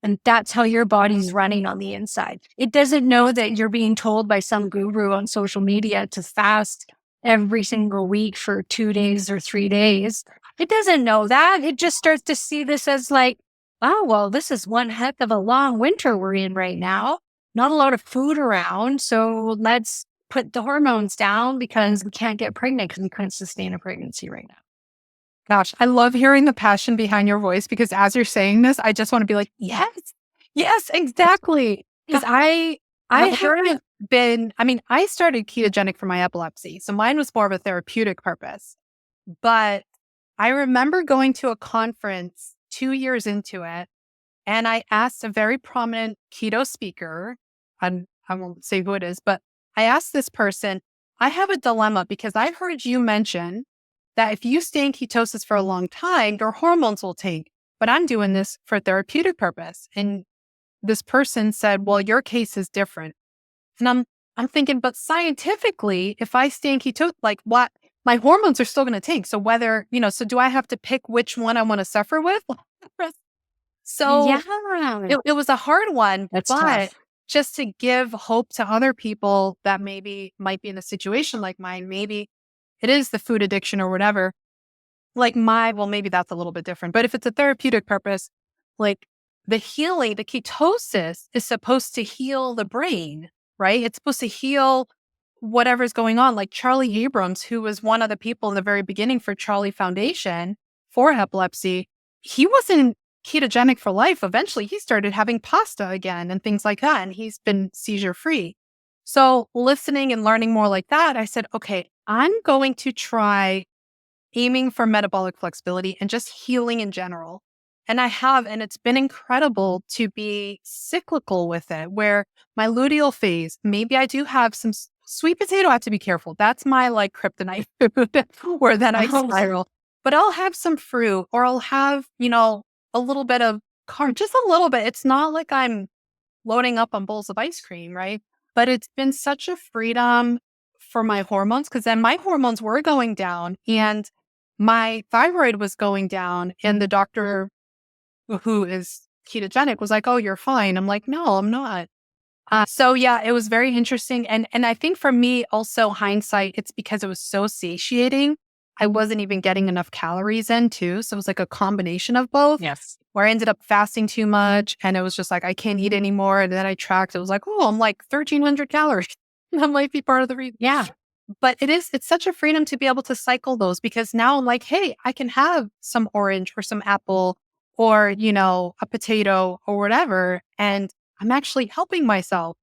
And that's how your body's running on the inside. It doesn't know that you're being told by some guru on social media to fast every single week for 2 days or 3 days. It doesn't know that. It just starts to see this as like, oh, well, this is one heck of a long winter we're in right now. Not a lot of food around. So let's put the hormones down because we can't get pregnant because we couldn't sustain a pregnancy right now. Gosh, I love hearing the passion behind your voice, because as you're saying this, I just want to be like, yes, exactly. Because I started ketogenic for my epilepsy. So mine was more of a therapeutic purpose. But I remember going to a conference 2 years into it, and I asked a very prominent keto speaker, and I won't say who it is, but I asked this person, I have a dilemma because I heard you mention that if you stay in ketosis for a long time, your hormones will tank. But I'm doing this for therapeutic purpose. And this person said, well, your case is different. And I'm thinking, but scientifically, if I stay in ketosis, like what? My hormones are still going to tank. So so do I have to pick which one I want to suffer with? So it was a hard one. That's but tough. Just to give hope to other people that maybe might be in a situation like mine, maybe it is the food addiction or whatever. like well, maybe that's a little bit different, but if it's a therapeutic purpose, like the healing, the ketosis is supposed to heal the brain, right? It's supposed to heal whatever's going on. Like Charlie Abrams, who was one of the people in the very beginning for Charlie Foundation for epilepsy, he wasn't ketogenic for life. Eventually, he started having pasta again and things like that, and he's been seizure free. So listening and learning more like that, I said, okay, I'm going to try aiming for metabolic flexibility and just healing in general. And I have, and it's been incredible to be cyclical with it, where my luteal phase, maybe I do have some sweet potato. I have to be careful. That's my like kryptonite food where then I spiral. But I'll have some fruit, or I'll have, a little bit of carb, just a little bit. It's not like I'm loading up on bowls of ice cream, right? But it's been such a freedom for my hormones, because then my hormones were going down and my thyroid was going down, and the doctor who is ketogenic was like, "Oh, you're fine." I'm like, "No, I'm not." So yeah, it was very interesting. And I think for me also, hindsight, it's because it was so satiating. I wasn't even getting enough calories in too. So it was like a combination of both. Yes. Where I ended up fasting too much, and it was just like, I can't eat anymore. And then I tracked, it was like, oh, I'm like 1,300 calories. That might be part of the reason. Yeah. But it's such a freedom to be able to cycle those, because now I'm like, hey, I can have some orange or some apple or, a potato or whatever. And I'm actually helping myself,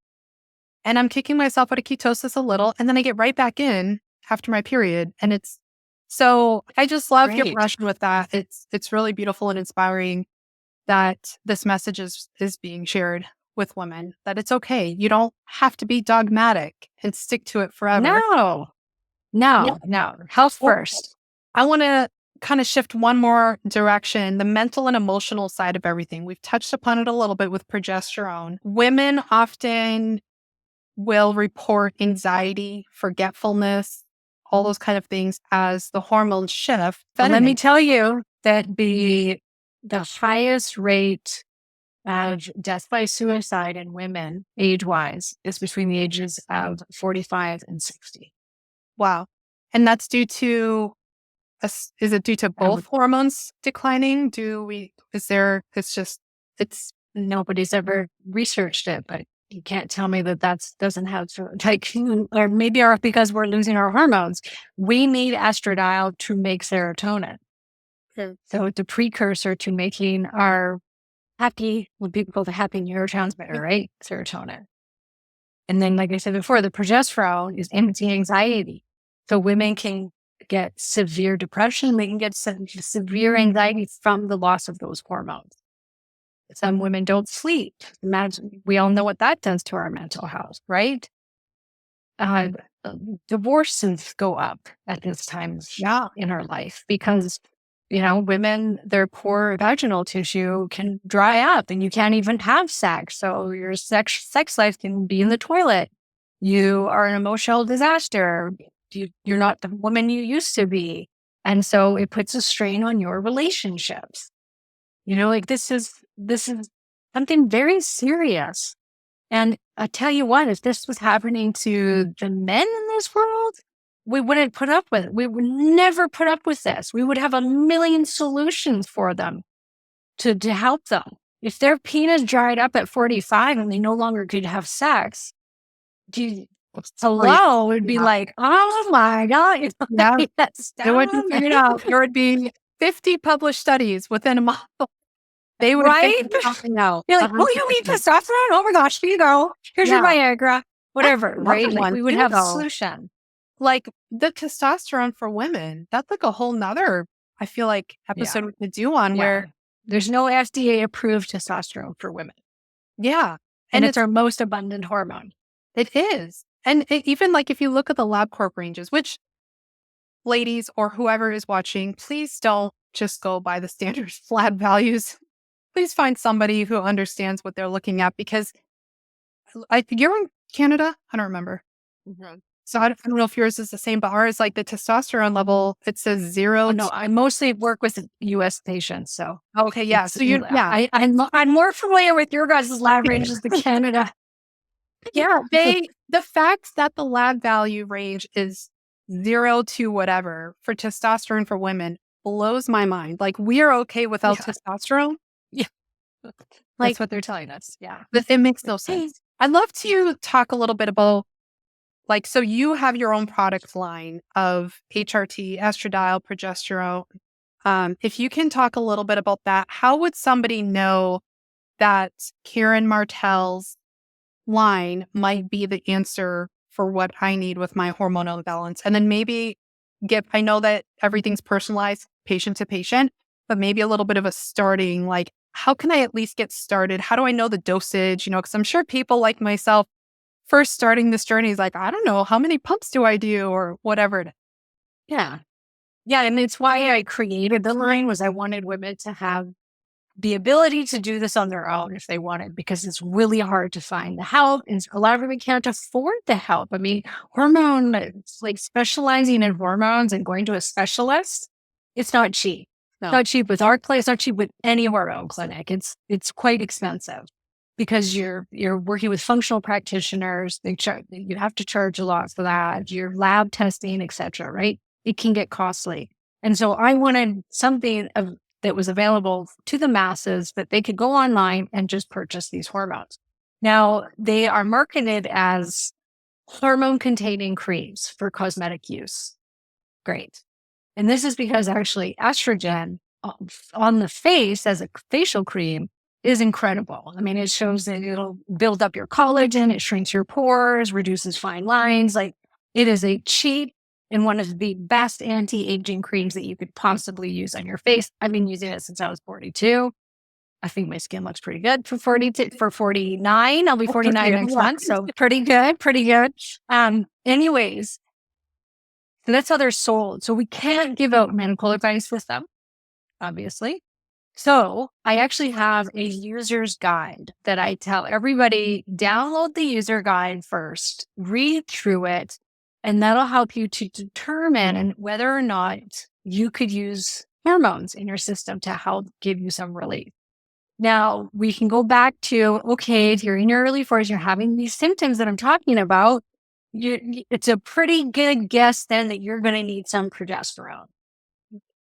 and I'm kicking myself out of ketosis a little. And then I get right back in after my period. And so I just love your passion with that. It's really beautiful and inspiring that this message is being shared with women, that it's okay. You don't have to be dogmatic and stick to it forever. No. Health first. I want to kind of shift one more direction, the mental and emotional side of everything. We've touched upon it a little bit with progesterone. Women often will report anxiety, forgetfulness, all those kind of things as the hormones shift. Let me tell you that the highest rate of death by suicide in women, age-wise, is between the ages of 45 and 60. Wow. And that's due to, is it due to both hormones declining? Nobody's ever researched it, but you can't tell me that doesn't have or maybe because we're losing our hormones. We need estradiol to make serotonin. So it's a precursor to making our happy, would be called the happy neurotransmitter, right? Serotonin. And then, like I said before, the progesterone is anti-anxiety. So women can get severe depression. They can get severe anxiety from the loss of those hormones. Some women don't sleep. We all know what that does to our mental health, right? Divorces go up at this time in our life because women, their poor vaginal tissue can dry up and you can't even have sex. So your sex life can be in the toilet. You are an emotional disaster. You're not the woman you used to be. And so it puts a strain on your relationships. This is something very serious. And I tell you what, if this was happening to the men in this world, we wouldn't put up with it. We would never put up with this. We would have a million solutions for them to help them. If their penis dried up at 45 and they no longer could have sex, it would be like, oh my God. There would be 50 published studies within a month. They would You're like, oh, you need testosterone? Oh my gosh, here you go. Here's your Viagra. Whatever, right? We would have a solution. Like the testosterone for women, that's like a whole nother, I feel like, episode we could do on where there's no FDA approved testosterone for women. Yeah. And it's our most abundant hormone. It is. And even like if you look at the LabCorp ranges, which ladies or whoever is watching, please don't just go by the standard flat values. Please find somebody who understands what they're looking at, because you're in Canada? I don't remember. Mm-hmm. So I don't know if yours is the same, but ours, like the testosterone level, it says 0. No, I mostly work with U.S. patients. So okay, yeah. So I'm more familiar with your guys' lab ranges than Canada. Yeah, the fact that the lab value range is 0 to whatever for testosterone for women blows my mind. Like, we are okay without Yeah. testosterone. Yeah. That's Like, what they're telling us. yeah. But it makes no Hey, sense. I'd love to talk a little bit about, like, so you have your own product line of HRT, estradiol, progesterone. If you can talk a little bit about that, how would somebody know that Karen Martel's line might be the answer for what I need with my hormonal imbalance? And then maybe I know that everything's personalized patient to patient, but maybe a little bit of a starting, like, how can I at least get started? How do I know the dosage? Because I'm sure people like myself first starting this journey is like, I don't know, how many pumps do I do or whatever it is. yeah. Yeah. And it's why I created the line was I wanted women to have the ability to do this on their own if they wanted, because it's really hard to find the help. And a lot of women can't afford the help. I mean, it's like specializing in hormones and going to a specialist, it's not cheap. No. Not cheap with our place, not cheap with any of our own clinic. It's quite expensive because you're working with functional practitioners. You have to charge a lot for that. Your lab testing, etc. Right? It can get costly. And so I wanted something that was available to the masses that they could go online and just purchase these hormones. Now, they are marketed as hormone-containing creams for cosmetic use. Great. And this is because actually estrogen on the face as a facial cream is incredible. I mean, it shows that it'll build up your collagen, it shrinks your pores, reduces fine lines. Like, it is a cheap and one of the best anti-aging creams that you could possibly use on your face. I've been using it since I was 42. I think my skin looks pretty good for 49. I'll be 49 next month. So pretty good. Anyways, so that's how they're sold. So we can't give out medical advice with them, obviously. So I actually have a user's guide that I tell everybody, download the user guide first, read through it, and that'll help you to determine whether or not you could use hormones in your system to help give you some relief. Now, we can go back to, okay, if you're in your early 40s, you're having these symptoms that I'm talking about, it's a pretty good guess then that you're going to need some progesterone.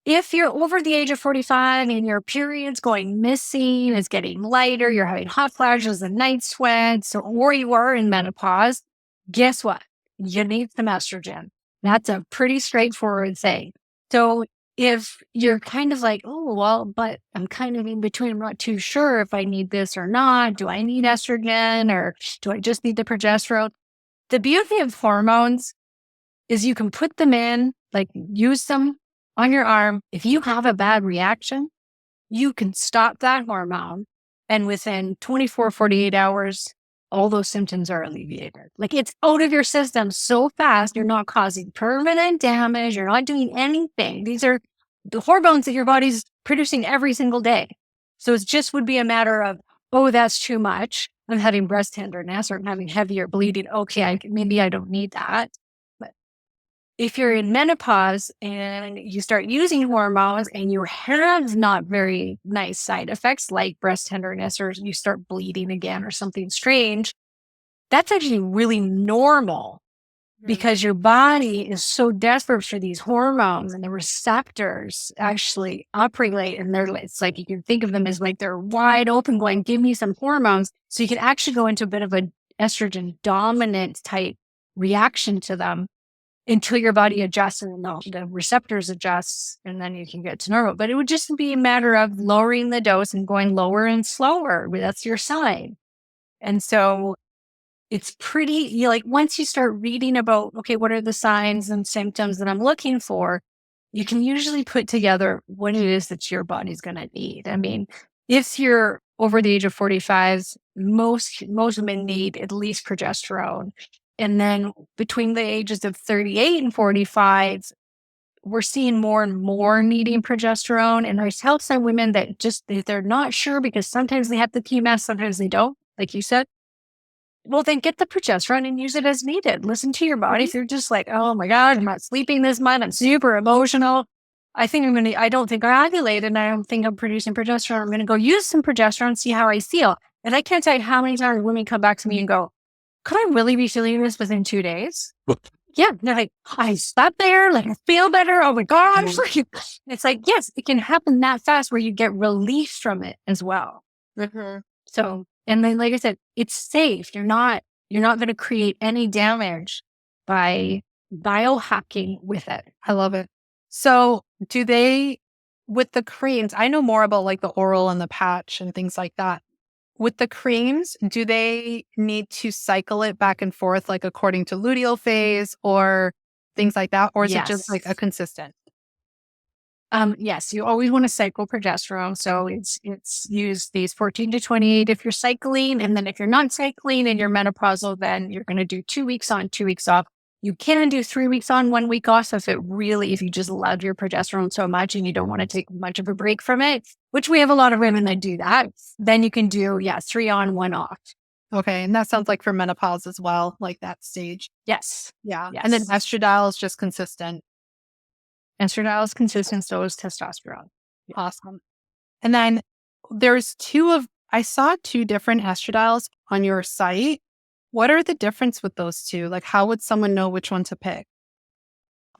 If you're over the age of 45 and your period's going missing, it's getting lighter, you're having hot flashes and night sweats, or you are in menopause, guess what? You need some estrogen. That's a pretty straightforward thing. So if you're kind of like, oh, well, but I'm kind of in between, I'm not too sure if I need this or not. Do I need estrogen or do I just need the progesterone? The beauty of hormones is you can put them in, like use them on your arm. If you have a bad reaction, you can stop that hormone. And within 24, 48 hours, all those symptoms are alleviated. Like, it's out of your system so fast, you're not causing permanent damage. You're not doing anything. These are the hormones that your body's producing every single day. So it just would be a matter of, oh, that's too much. I'm having breast tenderness or I'm having heavier bleeding. Okay, maybe I don't need that. But if you're in menopause and you start using hormones and you have not very nice side effects like breast tenderness or you start bleeding again or something strange, that's actually really normal because your body is so desperate for these hormones and the receptors actually upregulate and it's like you can think of them as like they're wide open going, give me some hormones. So you can actually go into a bit of an estrogen dominant type reaction to them until your body adjusts and the receptors adjust and then you can get to normal. But it would just be a matter of lowering the dose and going lower and slower. That's your sign. And so it's pretty, like once you start reading about, okay, what are the signs and symptoms that I'm looking for, you can usually put together what it is that your body's going to need. I mean, if you're over the age of 45, most women need at least progesterone. And then between the ages of 38 and 45, we're seeing more and more needing progesterone. And there's help some women that they're not sure because sometimes they have the PMS, sometimes they don't, like you said. Well, then get the progesterone and use it as needed. Listen to your body. If you're just like, oh my God, I'm not sleeping this month, I'm super emotional. I don't think I ovulated and I don't think I'm producing progesterone. I'm going to go use some progesterone, see how I feel. And I can't tell you how many times women come back to me and go, could I really be feeling this within 2 days? Yeah, they're like, I slept there, like I feel better. Oh my gosh. It's like, yes, it can happen that fast where you get relief from it as well. Mhm. So, and then, like I said, it's safe. You're not going to create any damage by biohacking with it. I love it. So, do they, with the creams, I know more about like the oral and the patch and things like that. With the creams, do they need to cycle it back and forth, like according to luteal phase or things like that? Or is it just like a Yes. consistent? Yes, you always want to cycle progesterone. So it's use these 14 to 28 if you're cycling. And then if you're not cycling and you're menopausal, then you're going to do 2 weeks on, 2 weeks off. You can do 3 weeks on, 1 week off. So if you just love your progesterone so much and you don't want to take much of a break from it, which we have a lot of women that do that, then you can do, 3 on, 1 off. Okay. And that sounds like for menopause as well, like that stage. Yes. Yeah. And then Yes. estradiol is just consistent. Estradiol is consistent. So is testosterone. Awesome. And then I saw two different estradiols on your site. What are the difference with those two? Like, how would someone know which one to pick?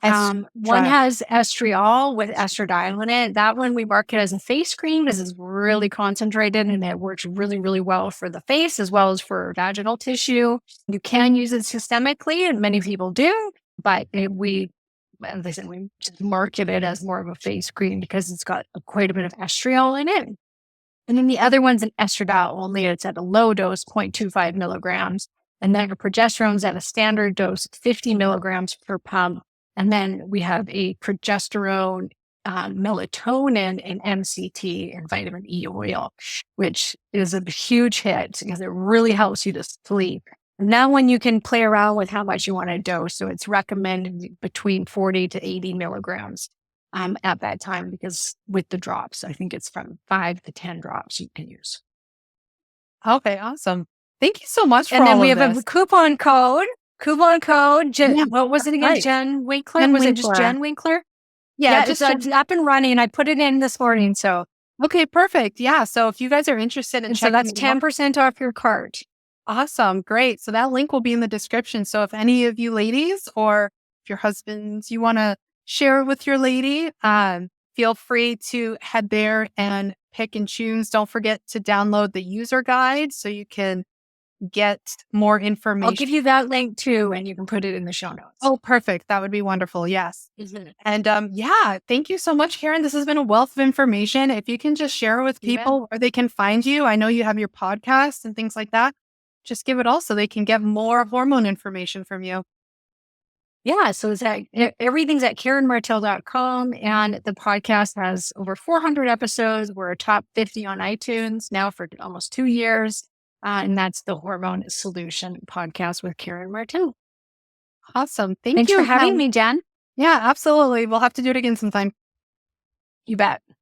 One has estriol with estradiol in it. That one we market as a face cream because it's really concentrated and it works really, really well for the face as well as for vaginal tissue. You can use it systemically, and many people do, but as I said, we just market it as more of a face cream because it's got quite a bit of estriol in it. And then the other one's an estradiol only. It's at a low dose, 0.25 milligrams. And then a progesterone's at a standard dose, 50 milligrams per pump. And then we have a progesterone, melatonin, and MCT and vitamin E oil, which is a huge hit because it really helps you to sleep. And that one you can play around with how much you want to dose. So it's recommended between 40 to 80 milligrams at that time, because with the drops, I think it's from 5 to 10 drops you can use. Okay, awesome. Thank you so much for And then all we of have this. a coupon code. Yeah, What was it again? right. Jen Winkler? Jen Was it just Winkler. Jen Winkler? Yeah, It's just up and running. I put it in this morning. So, okay, perfect. Yeah. So if you guys are interested in and so checking that's it out, 10% off your cart. awesome. Great. So that link will be in the description. So if any of you ladies or if your husbands, you want to share with your lady, feel free to head there and pick and choose. Don't forget to download the user guide so you can get more I'll information. give you that link too, and you can put it in the show notes. Oh, perfect. That would be wonderful. Yes. Mhm. And yeah, thank you so much, Karen. This has been a wealth of information. If you can just share with You bet. people where they can find you. I know you have your podcast and things like that. Just give it all so they can get more hormone information from you. Yeah, so everything's at KarenMartel.com, and the podcast has over 400 episodes. We're a top 50 on iTunes now for almost 2 years. And that's the Hormone Solution podcast with Karen Martel. Awesome. Thank Thanks you for having again. me, Jen. Yeah, absolutely. We'll have to do it again sometime. You bet.